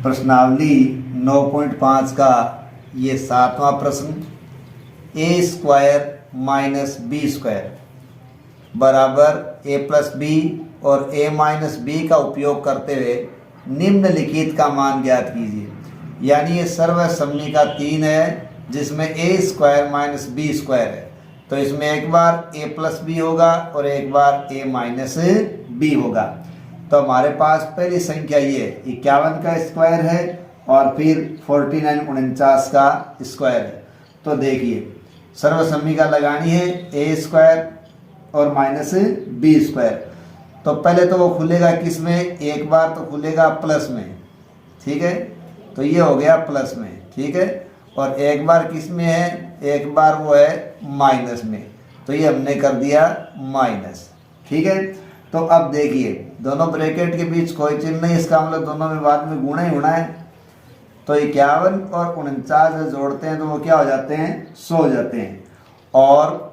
प्रश्नावली 9.5 का ये 7वां प्रश्न, ए स्क्वायर माइनस बी स्क्वायर बराबर ए प्लस बी और ए माइनस बी का उपयोग करते हुए निम्नलिखित का मान ज्ञात कीजिए। यानी ये सर्वसम्मी का 3 है जिसमें ए स्क्वायर माइनस बी स्क्वायर है, तो इसमें एक बार ए प्लस बी होगा और एक बार ए माइनस बी होगा। तो हमारे पास पहली संख्या ये 51 का स्क्वायर है और फिर 49 का स्क्वायर है। तो देखिए सर्वसम्मी का लगानी है ए स्क्वायर और माइनस बी स्क्वायर। तो पहले तो वो खुलेगा किस में, एक बार तो खुलेगा प्लस में, ठीक है, तो ये हो गया प्लस में, ठीक है, और एक बार किस में है, एक बार वो है माइनस में, तो ये हमने कर दिया माइनस, ठीक है। तो अब देखिए दोनों ब्रैकेट के बीच कोई चिन्ह नहीं, इसका मतलब दोनों में बाद में गुणा ही होना है। तो 51 और 49 जोड़ते हैं तो वो क्या हो जाते हैं, 100 हो जाते हैं, और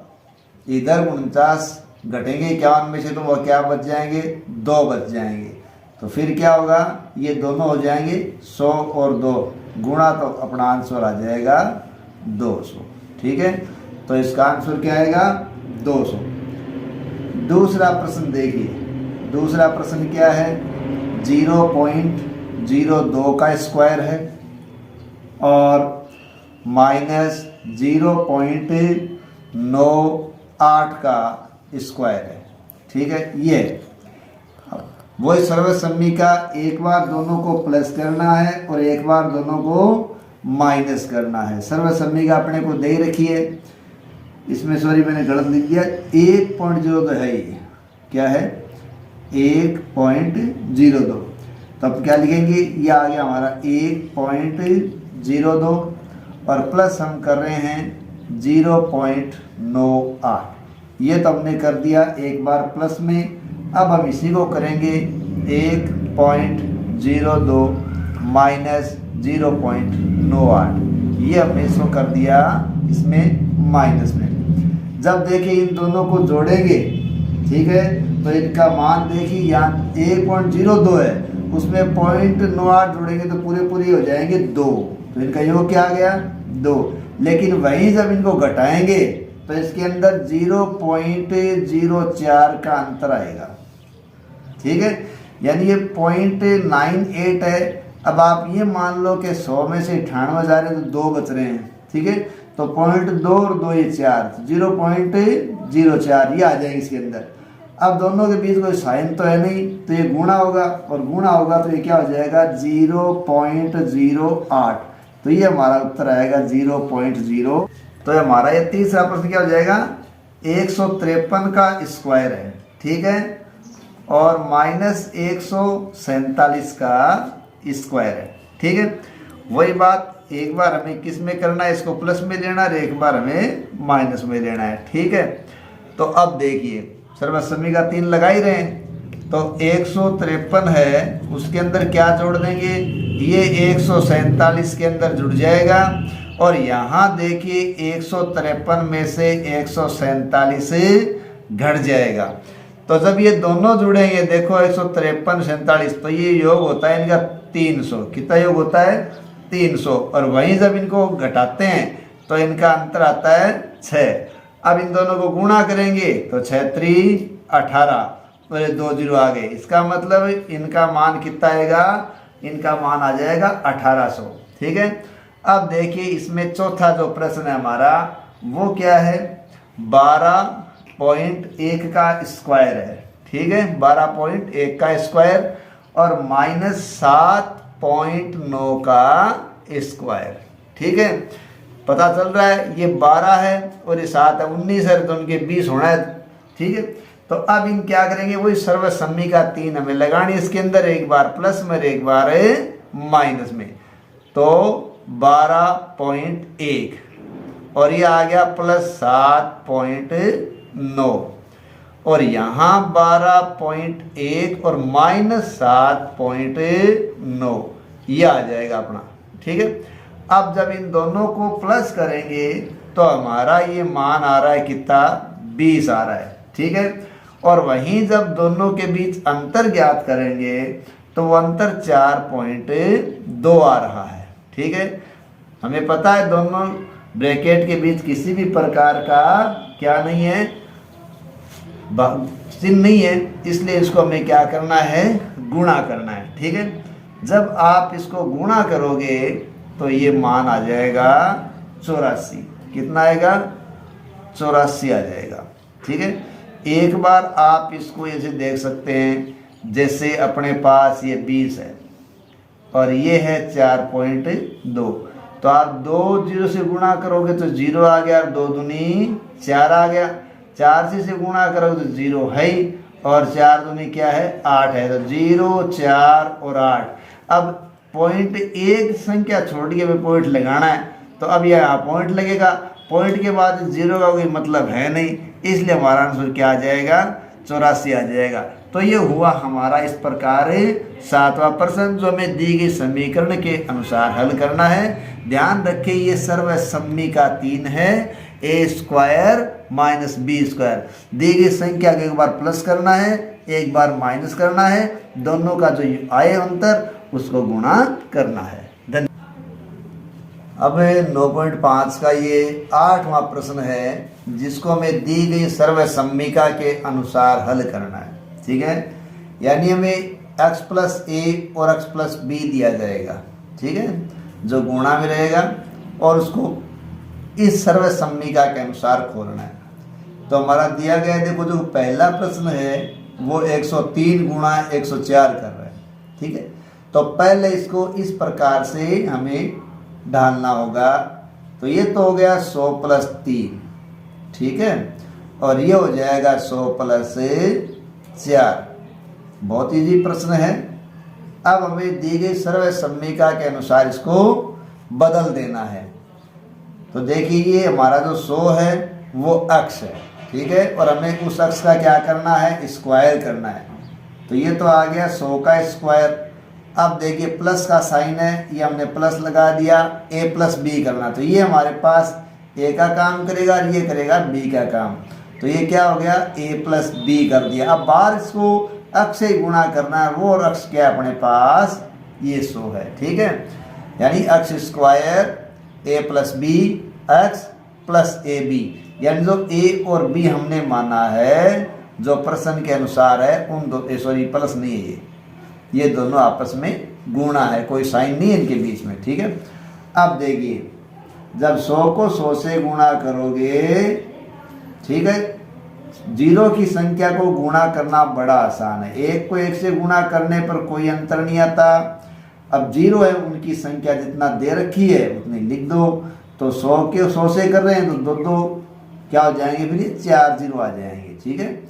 इधर 49 घटेंगे 51 में से तो वो क्या बच जाएंगे, 2 बच जाएंगे। तो फिर क्या होगा, ये दोनों हो जाएंगे 100 और 2 गुणा, तो अपना आंसर आ जाएगा 200, ठीक है। तो इसका आंसर क्या आएगा, 200। दूसरा प्रश्न देखिए, दूसरा प्रश्न क्या है, 0.02 का स्क्वायर है और माइनस 0.98 का स्क्वायर है, ठीक है। ये वही सर्वसम्मी का एक बार दोनों को प्लस करना है और एक बार दोनों को माइनस करना है। सर्वसम्मी का अपने को दे रखी है, इसमें सॉरी मैंने गलत लिख दिया, 1.02 है, ये क्या है 1.02। तब क्या लिखेंगे, ये आ गया हमारा 1.02 और प्लस हम कर रहे हैं 0.98, ये तो हमने कर दिया एक बार प्लस में। अब हम इसी को करेंगे 1.02 माइनस 0.98, ये हमने इसको कर दिया इसमें माइनस में। जब देखिए इन दोनों को जोड़ेंगे, ठीक है, तो इनका मान देखिए यहाँ 1.02 है, उसमें 0.98 जोड़ेंगे तो पूरे पूरे हो जाएंगे 2, तो इनका योग क्या आ गया 2। लेकिन वहीं जब इनको घटाएंगे तो इसके अंदर 0.04 का अंतर आएगा, ठीक है, यानी ये 0.98 है। अब आप ये मान लो कि 100 में से 98 जा रहे हैं तो 2 बच रहे हैं, ठीक है, तो 0.2 और 2 ये 4, 0.04 ये आ जाएगी इसके अंदर। अब दोनों के बीच कोई साइन तो है नहीं, तो ये गुणा होगा और गुणा होगा तो ये क्या हो जाएगा 0.08, तो ये हमारा उत्तर आएगा 0.0। तो हमारा ये तीसरा प्रश्न क्या हो जाएगा, 153 का स्क्वायर है, ठीक है, और माइनस 147 का स्क्वायर है, ठीक है। वही बात एक बार हमें किस में करना है, इसको प्लस में लेना है, एक बार हमें माइनस में लेना है, ठीक है। तो अब देखिए सर्वसम्मी का 3 लगा ही रहे हैं, तो 153 है, उसके अंदर क्या जोड़ देंगे, ये 147 के अंदर जुड़ जाएगा, और यहाँ देखिए 153 में से 147 घट जाएगा। तो जब ये दोनों जुड़ेंगे, देखो 153 47, तो ये योग होता है इनका 300, कितना योग होता है 300, और वहीं जब इनको घटाते हैं तो इनका अंतर आता है 6। अब इन दोनों को गुणा करेंगे तो 6 3 18 और 2 0 आ गए, इसका मतलब इनका मान कितना आएगा, इनका मान आ जाएगा 1800, ठीक है। अब देखिए इसमें चौथा जो प्रश्न है हमारा वो क्या है, 12.1 का स्क्वायर है, ठीक है, 12.1 का स्क्वायर और माइनस 7.9 का स्क्वायर, ठीक है। पता चल रहा है ये 12 है और ये 7 है, 19 है, तो उनके 20 होना है, ठीक है। तो अब इन क्या करेंगे, वही सर्वसम्मी का 3 हमें लगानी इसके अंदर, एक बार प्लस में एक बार माइनस में, तो 12.1 और ये आ गया प्लस 7.9 और यहाँ 12.1 और माइनस 7.9 ये आ जाएगा अपना, ठीक है। अब जब इन दोनों को प्लस करेंगे तो हमारा ये मान आ रहा है कितना, 20 आ रहा है, ठीक है। और वहीं जब दोनों के बीच अंतर ज्ञात करेंगे तो तो वो अंतर 4.2 आ रहा है। ठीक है, हमें पता है दोनों ब्रैकेट के बीच किसी भी प्रकार का क्या नहीं है, चिन्ह नहीं है, इसलिए इसको हमें क्या करना है, गुणा करना है। ठीक है, जब आप इसको गुणा करोगे तो ये मान आ जाएगा 84। कितना आएगा, 84 आ जाएगा। ठीक है, एक बार आप इसको ऐसे देख सकते हैं, जैसे अपने पास ये 20 है और ये है 4.2, तो आप 2 0 से गुणा करोगे तो 0 आ गया, 2 दूनी 4 आ गया, 4 से गुणा करोगे तो 0 है ही, और 4 दूनी क्या है, 8 है, तो 0 4 और 8। अब पॉइंट एक संख्या छोड़ के हमें पॉइंट लगाना है, तो अब यहाँ पॉइंट लगेगा, पॉइंट के बाद 0 का कोई मतलब है नहीं, इसलिए हमारा आंसर क्या आ जाएगा, 84 आ जाएगा। तो ये हुआ हमारा इस प्रकार 7वां प्रश्न, जो हमें दी गई समीकरण के अनुसार हल करना है। ध्यान रखें ये सर्वसम्मी का 3 है, a² माइनस b²। दी गई संख्या को एक बार प्लस करना है, एक बार माइनस करना है, दोनों का जो आए अंतर उसको गुणा करना है। अब 9.5 का ये 8वां प्रश्न है, जिसको हमें दी गई सर्वसम्मिका के अनुसार हल करना है। ठीक है, यानी हमें x + a और x + b दिया जाएगा। ठीक है, जो गुणा में रहेगा और उसको इस सर्वसम्मिका के अनुसार खोलना है। तो हमारा दिया गया है, देखो जो पहला प्रश्न है वो 103 गुणा 104 कर रहा है। ठीक है, तो पहले इसको इस प्रकार से हमें ढालना होगा। तो ये तो हो गया 100 + 3। ठीक है, और ये हो जाएगा 100 + 4। बहुत इजी प्रश्न है। अब हमें दी गई सर्वसम्मिका के अनुसार इसको बदल देना है। तो देखिए ये हमारा जो 100 है वो अक्ष है। ठीक है, और हमें उस अक्ष का क्या करना है, स्क्वायर करना है। तो ये तो आ गया 100 का स्क्वायर। अब देखिए प्लस का साइन है, ये हमने प्लस लगा दिया, a + b करना, तो ये हमारे पास a का काम करेगा और ये करेगा b का काम। तो ये क्या हो गया, a + b कर दिया। अब बाहर इसको अक्ष से गुणा करना है, वो और अक्ष क्या अपने पास, ये 100 है। ठीक है, यानी अक्ष square a + b x + ab, यानी जो a और b हमने माना है जो प्रश्न के अनुसार है, उन दो सॉरी प्लस नहीं है, ये दोनों आपस में गुणा है, कोई साइन नहीं है इनके बीच में। ठीक है, अब देखिए जब 100 को 100 से गुणा करोगे, ठीक है, 0 की संख्या को गुणा करना बड़ा आसान है। 1 को 1 से गुणा करने पर कोई अंतर नहीं आता। अब 0 है, उनकी संख्या जितना दे रखी है उतनी लिख दो। तो 100 के 100 से कर रहे हैं तो 2 क्या हो जाएंगे, फिर 4 0 आ जाएंगे। ठीक है,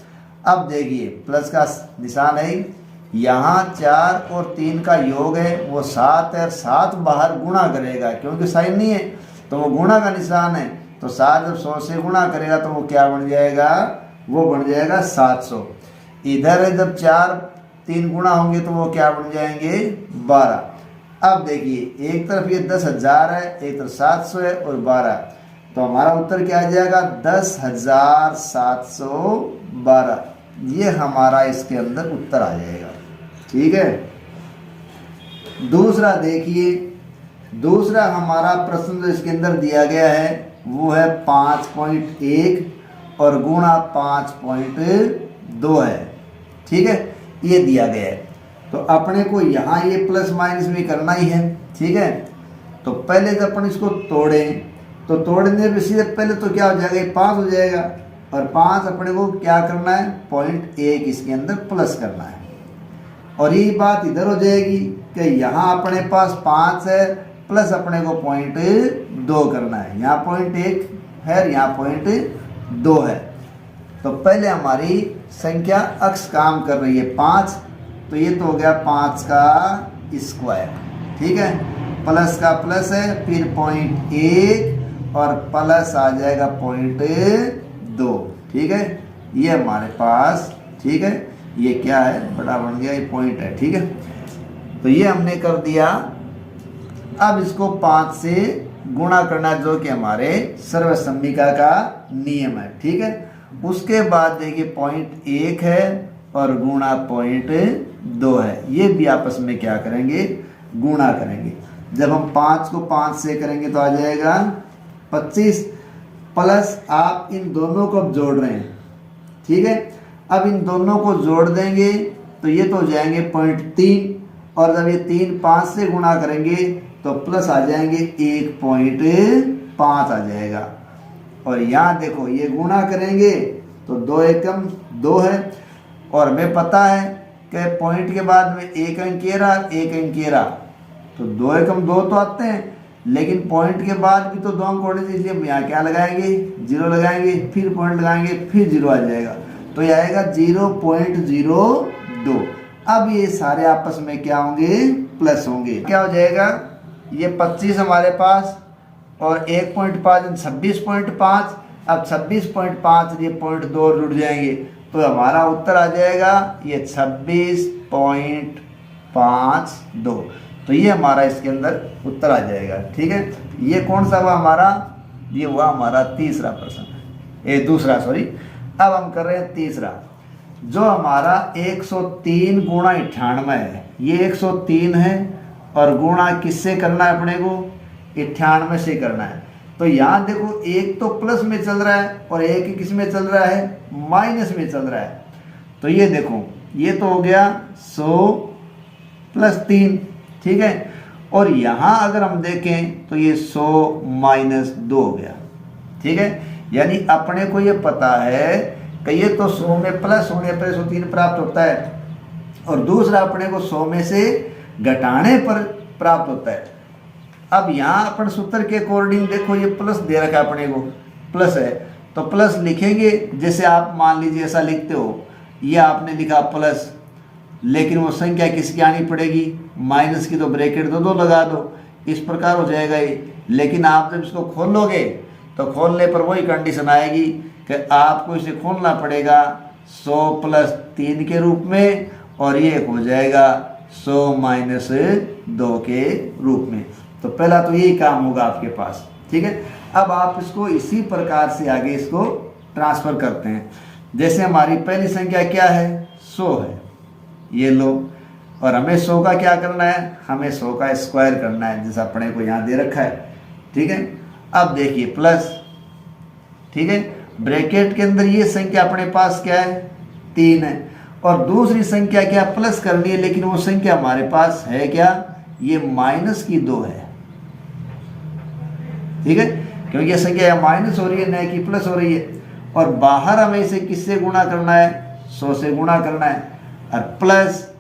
अब देखिए प्लस का निशान है, यहाँ 4 और 3 का योग है, वो 7 है, 7 बाहर गुणा करेगा क्योंकि साइन नहीं है, तो वो गुणा का निशान है। तो 7 जब 100 से गुणा करेगा तो वो क्या बन जाएगा, वो बन जाएगा 700। इधर है जब 4 3 गुणा होंगे तो वो क्या बन जाएंगे, 12। अब देखिए एक तरफ ये 10,000 है, एक तरफ 700 है और 12, तो हमारा उत्तर क्या आ जाएगा, 10,712। ये हमारा इसके अंदर उत्तर आ जाएगा। ठीक है, दूसरा देखिए, दूसरा हमारा प्रश्न जो इसके अंदर दिया गया है वो है 5.1 और गुणा 5.2 है। ठीक है, ये दिया गया है, तो अपने को यहाँ ये प्लस माइनस भी करना ही है। ठीक है, तो पहले जब अपन इसको तोड़ें तो तोड़ने पे सीधे पहले तो क्या हो जाएगा, 5 हो जाएगा, और 5 अपने को क्या करना है, 0.1 इसके अंदर प्लस करना है। और यही बात इधर हो जाएगी कि यहाँ अपने पास 5 है प्लस अपने को 0.2 करना है। यहाँ 0.1 है, यहाँ 0.2 है। तो पहले हमारी संख्या अक्ष काम कर रही है 5, तो ये तो हो गया 5 का स्क्वायर। ठीक है, प्लस का प्लस है, फिर 0.1 और प्लस आ जाएगा 0.2। ठीक है, ये हमारे पास, ठीक है, ये क्या है, बड़ा बन गया, ये पॉइंट है। ठीक है, तो ये हमने कर दिया। अब इसको 5 से गुणा करना जो कि हमारे सर्वसम्मिका का नियम है। ठीक है, उसके बाद देखिए 0.1 है और गुणा 0.2 है। ये भी आपस में क्या करेंगे, गुणा करेंगे। जब हम 5 को 5 से करेंगे तो आ जाएगा 25, प्लस आप इन दोनों को अब जोड़ रहे हैं, ठीक है। अब इन दोनों को जोड़ देंगे तो ये तो हो जाएंगे 0.3, और जब ये 3 5 से गुणा करेंगे तो प्लस आ जाएंगे 1.5 आ जाएगा। और यहाँ देखो ये गुणा करेंगे तो 2 एकम 2 है, और हमें पता है कि पॉइंट के बाद में एक अंक ये रहा, एक अंक ये रहा, तो 2 एकम 2 तो आते हैं, लेकिन पॉइंट के बाद भी तो 2 अंक होने चाहिए, इसलिए यहाँ क्या लगाएंगे, 0 लगाएंगे, फिर पॉइंट लगाएंगे, फिर 0 आ जाएगा, तो ये आएगा 0.02। अब ये सारे आपस में क्या होंगे, प्लस होंगे। क्या हो जाएगा, ये 25 हमारे पास और 1.5 26.5, अब 26.5 ये 0.2 जुड़ जाएंगे तो हमारा उत्तर आ जाएगा ये 26.52। तो ये हमारा इसके अंदर उत्तर आ जाएगा, ठीक है। ये कौन सा हुआ हमारा, ये हुआ हमारा तीसरा प्रश्न, ये दूसरा सॉरी। अब हम कर रहे हैं तीसरा, जो हमारा 103 गुणा 98 है, ये 103 है और गुणा किससे करना है अपने को, 98 से करना है। तो यहाँ देखो एक तो प्लस में चल रहा है और एक किस में चल रहा है, माइनस में चल रहा है। तो ये देखो ये तो हो गया 100 + 3, ठीक है। और यहाँ अगर हम देखें तो ये 100 - 2 हो गया, ठीक है। यानी अपने को ये पता है कि ये तो 100 में प्लस होने पर 103 प्राप्त होता है, और दूसरा अपने को 100 में से घटाने पर प्राप्त होता है। अब यहाँ अपन सूत्र के अकॉर्डिंग देखो ये प्लस दे रखा है अपने को, प्लस है तो प्लस लिखेंगे। जैसे आप मान लीजिए ऐसा लिखते हो, ये आपने लिखा प्लस, लेकिन वो संख्या किसकी आनी पड़ेगी, माइनस की, तो ब्रैकेट दो लगा दो, इस प्रकार हो जाएगा ये। लेकिन आप जब इसको खोलोगे तो खोलने पर वही कंडीशन आएगी कि आपको इसे खोलना पड़ेगा 100 + 3 के रूप में, और ये हो जाएगा 100 - 2 के रूप में। तो पहला तो यही काम होगा आपके पास, ठीक है। अब आप इसको इसी प्रकार से आगे इसको ट्रांसफ़र करते हैं। जैसे हमारी पहली संख्या क्या है, 100 है, ये लो, और हमें 100 का क्या करना है, हमें 100 का स्क्वायर करना है, जैसा अपने को यहाँ दे रखा है, ठीक है। अब देखिए प्लस, ठीक है, ब्रैकेट के अंदर ये संख्या अपने पास क्या है, 3 है, और दूसरी संख्या क्या प्लस करनी है, लेकिन वो संख्या हमारे पास है क्या, ये -2 है, ठीक है, क्योंकि ये संख्या माइनस हो रही है न कि प्लस हो रही है। और बाहर हमें इसे किससे गुणा करना है, 100 से गुणा करना है, और प्लस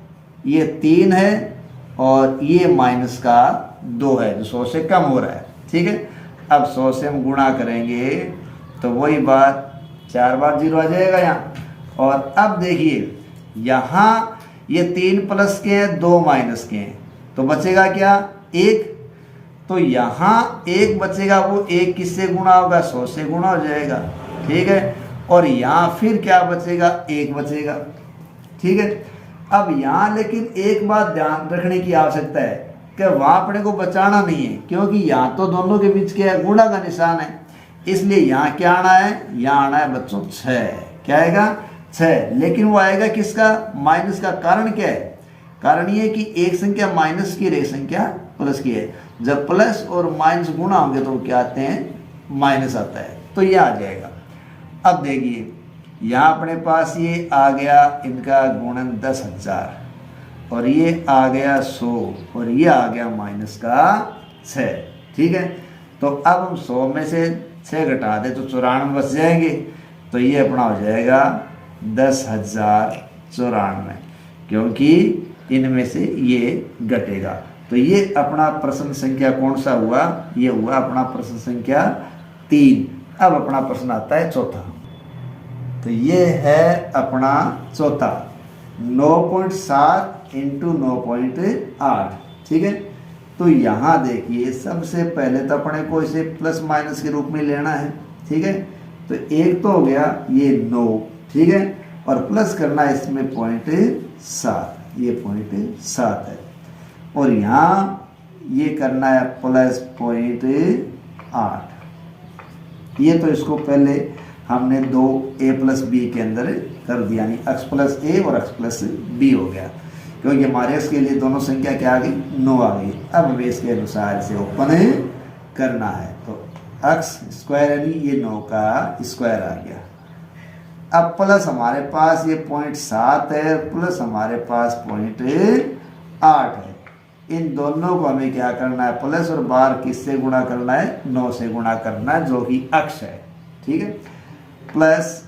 ये 3 है और ये -2 है जो 100 से कम हो रहा है, ठीक है। अब 100 से हम गुणा करेंगे तो वही बात 4 बार 0 आ जाएगा यहाँ। और अब देखिए यहाँ ये 3 प्लस के हैं, 2 माइनस के हैं, तो बचेगा क्या, 1। तो यहाँ 1 बचेगा, वो 1 किससे गुणा होगा, 100 से गुणा हो जाएगा, ठीक है। और यहाँ फिर क्या बचेगा, 1 बचेगा, ठीक है। अब यहाँ लेकिन एक बात ध्यान रखने की आवश्यकता है कि वहाँ अपने को बचाना नहीं है, क्योंकि यहाँ तो दोनों के बीच क्या है, गुणा का निशान है, इसलिए यहाँ क्या आना है, यहाँ आना है बच्चों 6। क्या आएगा, 6। लेकिन वो आएगा किसका, माइनस का। कारण क्या है, कारण ये कि एक संख्या माइनस की, एक संख्या प्लस की है। जब प्लस और माइनस गुणा होंगे तो क्या आते हैं, माइनस आता है, तो ये आ जाएगा। अब देखिए यहाँ अपने पास ये आ गया इनका गुणन 10,000, और ये आ गया 100, और ये आ गया -6, ठीक है। तो अब हम 100 में से 6 घटा दें तो 94 बच जाएंगे, तो ये अपना हो जाएगा 10,094, क्योंकि इनमें से ये घटेगा। तो ये अपना प्रश्न संख्या कौन सा हुआ, ये हुआ अपना प्रश्न संख्या 3। अब अपना प्रश्न आता है चौथा। तो ये है अपना चौथा, 9.7 × 9.8, ठीक है। तो यहाँ देखिए सबसे पहले तो अपने को इसे प्लस माइनस के रूप में लेना है, ठीक है। तो एक तो हो गया ये 9, ठीक है, और प्लस करना है इसमें 0.7, ये 0.7 है, और यहाँ ये करना है प्लस 0.8। ये तो इसको पहले हमने 2a + b के अंदर कर दिया, यानी x प्लस ए और x प्लस बी हो गया, क्योंकि हमारे x के लिए दोनों संख्या क्या आ गई, 9 आ गई। अब हमें इसके अनुसार इसे ओपन करना है, तो x स्क्वायर यानी ये 9 का स्क्वायर आ गया। अब प्लस हमारे पास ये 0.7 है, प्लस हमारे पास 0.8 है, इन दोनों को हमें क्या करना है, प्लस और बार किससे गुणा करना है, 9 से गुणा करना है, जो कि अक्ष है, ठीक है। प्लस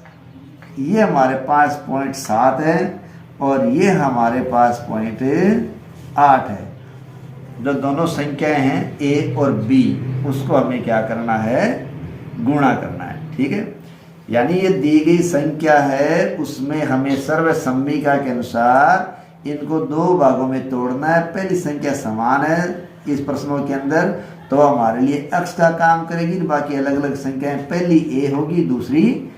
ये हमारे पास 0.7 है और ये हमारे पास 0.8 है, जो दोनों संख्याएं हैं a और b, उसको हमें क्या करना है, गुणा करना है, ठीक है। यानी ये दी गई संख्या है, उसमें हमें सर्वसम्मिका के अनुसार इनको दो भागों में तोड़ना है। पहली संख्या समान है इस प्रश्नों के अंदर, तो हमारे लिए x का काम करेगी, बाकी अलग अलग संख्याएं, पहली a होगी, दूसरी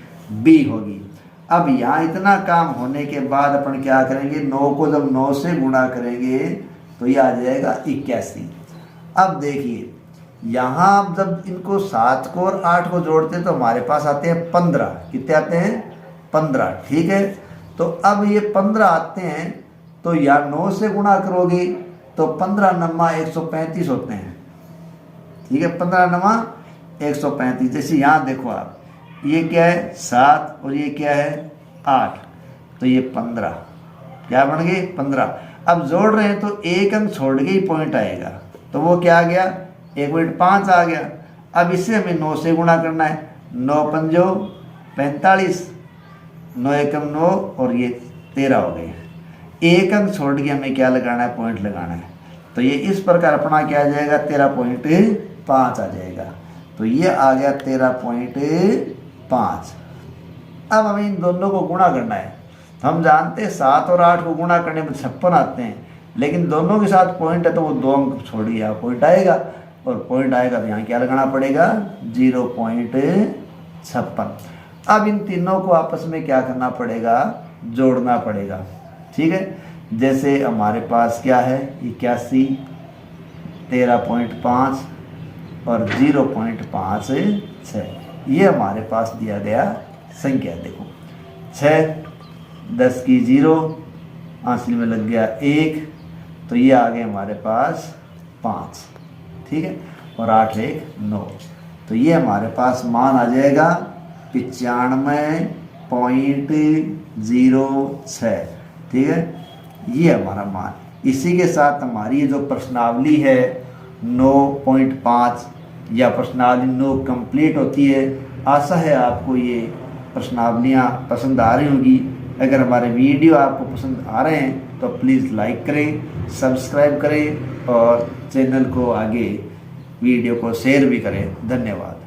b होगी। अब यहाँ इतना काम होने के बाद अपन क्या करेंगे, 9 को जब 9 से गुणा करेंगे तो ये आ जाएगा 81। अब देखिए यहाँ जब इनको 7 को और 8 को जोड़ते हैं तो हमारे पास आते हैं 15, कितने आते हैं, 15, ठीक है। तो अब ये 15 आते हैं, तो या 9 से गुणा करोगे तो 15 नमा 135 होते हैं, ठीक है, 15 नमा 135। जैसे यहाँ देखो आप, ये क्या है 7 और ये क्या है 8, तो ये 15 क्या बन गए 15। अब जोड़ रहे हैं तो एक अंक छोड़ के ही पॉइंट आएगा, तो वो क्या आ गया 1.5 आ गया। अब इसे हमें 9 से गुणा करना है, 9 पंजो 45, 9 एकम 9 और ये 13 हो गए। एक अंक छोड़ के हमें क्या लगाना है, पॉइंट लगाना है, तो ये इस प्रकार अपना क्या आ जाएगा 13.5 आ जाएगा। तो ये आ गया 13.5। अब हमें इन दोनों को गुणा करना है। हम जानते हैं 7 और 8 को गुणा करने में 56 आते हैं, लेकिन दोनों के साथ पॉइंट है तो वो 2 अंक छोड़िए, यहाँ पॉइंट आएगा, और पॉइंट आएगा तो यहाँ क्या लगाना पड़ेगा 0.56। अब इन तीनों को आपस में क्या करना पड़ेगा, जोड़ना पड़ेगा, ठीक है। जैसे हमारे पास क्या है 81, 13.5 और 0.56, ये हमारे पास दिया गया संख्या। देखो 6, 10 की 0, आंसली में लग गया 1, तो ये आ गए हमारे पास 5, ठीक है, और 8 1 9, तो ये हमारे पास मान आ जाएगा 95.06, ठीक है, ये हमारा मान। इसी के साथ हमारी ये जो प्रश्नावली है 9.5 या प्रश्नावली 9 कंप्लीट होती है। आशा है आपको ये प्रश्नावलियाँ पसंद आ रही होंगी। अगर हमारे वीडियो आपको पसंद आ रहे हैं तो प्लीज़ लाइक करें, सब्सक्राइब करें और चैनल को आगे वीडियो को शेयर भी करें। धन्यवाद।